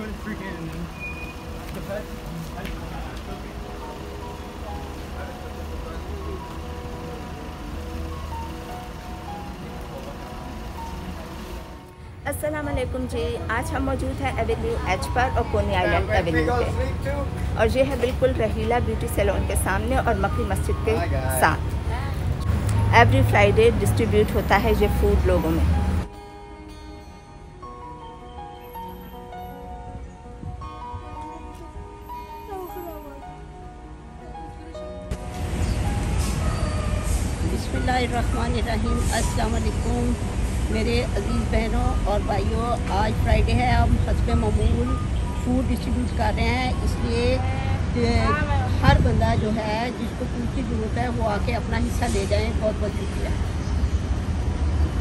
अस्सलाम वालेकुम जी। आज हम मौजूद हैं एवेन्यू एच पर और कोनी आइलैंड एवेन्यू पे, और ये है बिल्कुल रहीला ब्यूटी सैलून के सामने और मक्की मस्जिद के साथ। एवरी फ्राइडे डिस्ट्रीब्यूट होता है ये फूड लोगों में। बिस्मिल्लाहिर्रहमानिर्रहीम। अस्सलाम वालेकुम मेरे अज़ीज़ बहनों और भाइयों। आज फ्राइडे है, हम हस्बे मामूल फूड डिस्ट्रीब्यूट कर रहे हैं, इसलिए हर बंदा जो है जिसको फूड की ज़रूरत है वो आके अपना हिस्सा ले जाएं। बहुत बहुत शुक्रिया।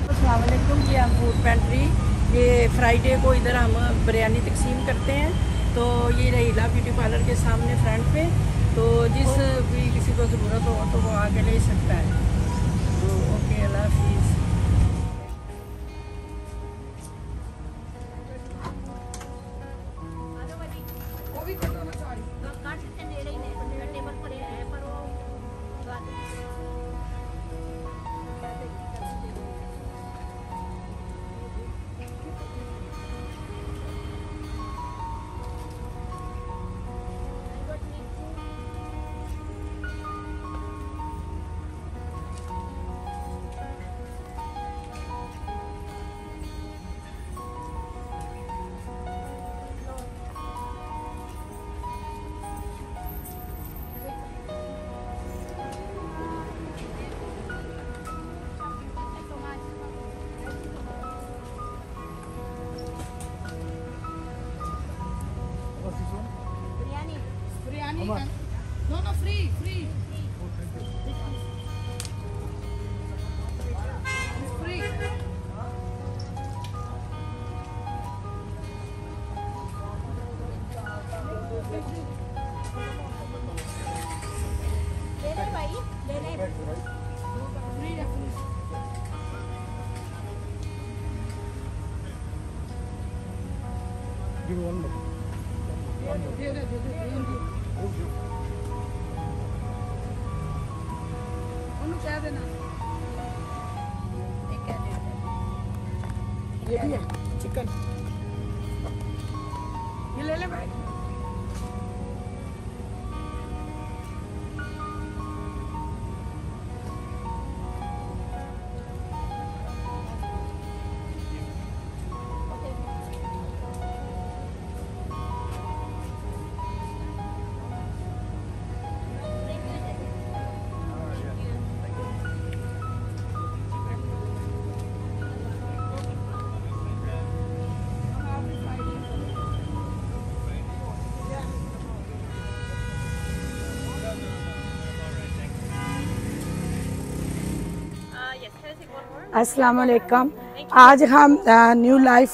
अस्सलाम वालेकुम जी। हम फूड पेंट्री ये फ्राइडे को इधर हम बिरयानी तकसीम करते हैं, तो ये रहीला ब्यूटी पार्लर के सामने फ्रंट पे, तो जिस भी किसी को ज़रूरत हो तो वो आके ले सकता है। तो ओके, अल्लाह हाफिज़। बिरयानी no free ले ले भाई, ले ले फ्री है। Give one more. क्या देना? ये भी है चिकन, ये ले ले भाई। अस्सलाम वालेकुम। आज हम new life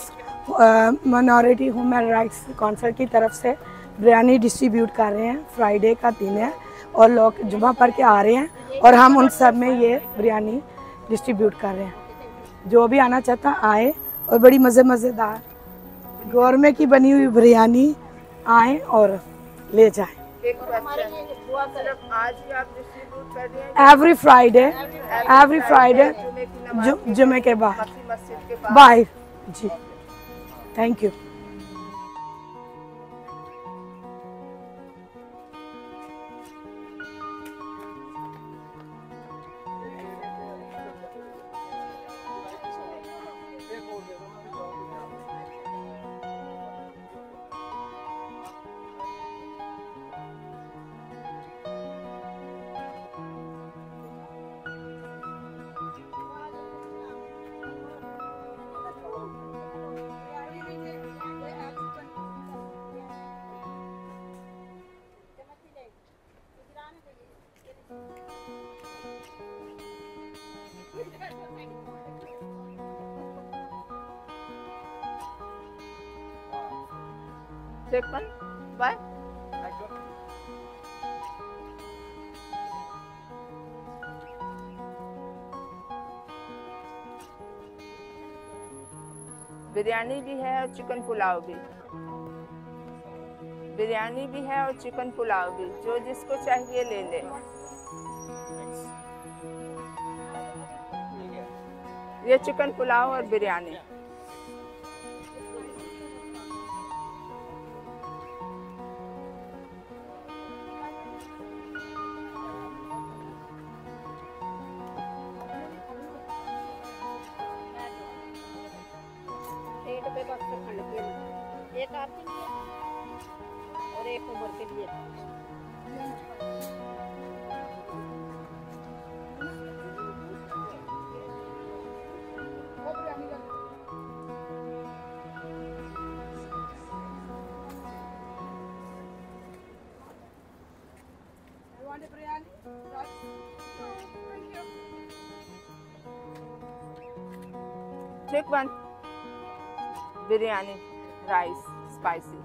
minority human rights council की तरफ से बिरयानी डिस्ट्रीब्यूट कर रहे हैं। फ्राइडे का दिन है और लोग जुमा पढ़ के आ रहे हैं और हम उन सब में ये बिरयानी डिस्ट्रीब्यूट कर रहे हैं। जो भी आना चाहता आए और बड़ी मज़ेदार गौरमे की बनी हुई बिरयानी आए और ले जाएं। एवरी फ्राइडे जुमे के बाद bye ji. Thank you. Bye. Biryani भी है और चिकन पुलाव भी। बिरयानी भी है और चिकन पुलाव भी, जो जिसको चाहिए ले ले। ये चिकन पुलाव और बिरयानी। एक आपके लिए और एक उम्र के लिए। Take one biryani rice spicy.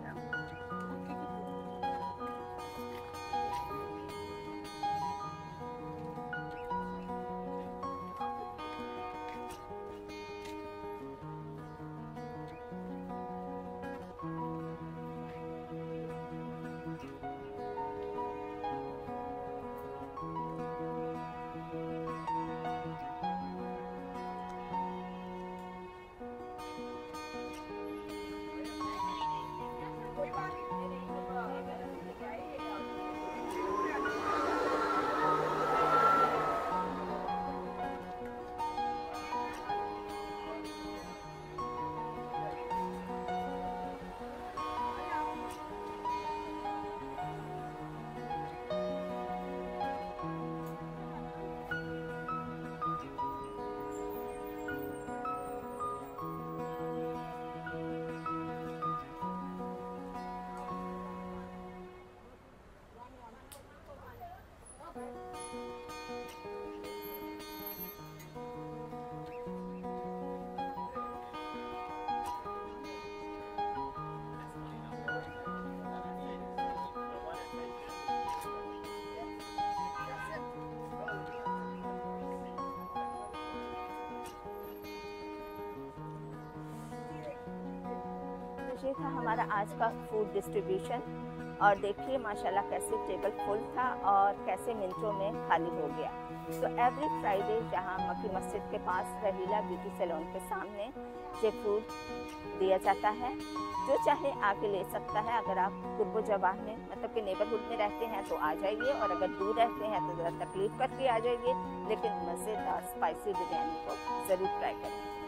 ये था हमारा आज का फूड डिस्ट्रीब्यूशन। और देखिए माशाल्लाह कैसे टेबल फुल था और कैसे मिनटों में खाली हो गया। तो एवरी फ्राइडे जहाँ मक्की मस्जिद के पास रहीला ब्यूटी सैलून के सामने ये फूड दिया जाता है। जो चाहे आके ले सकता है। अगर आप कुर्बो जवाह में मतलब कि नेबरहुड में रहते हैं तो आ जाइए, और अगर दूर रहते हैं तो ज़रा तकलीफ़ करके आ जाइए, लेकिन मज़ेदार स्पाइसी बिरयानी को ज़रूर ट्राई करें।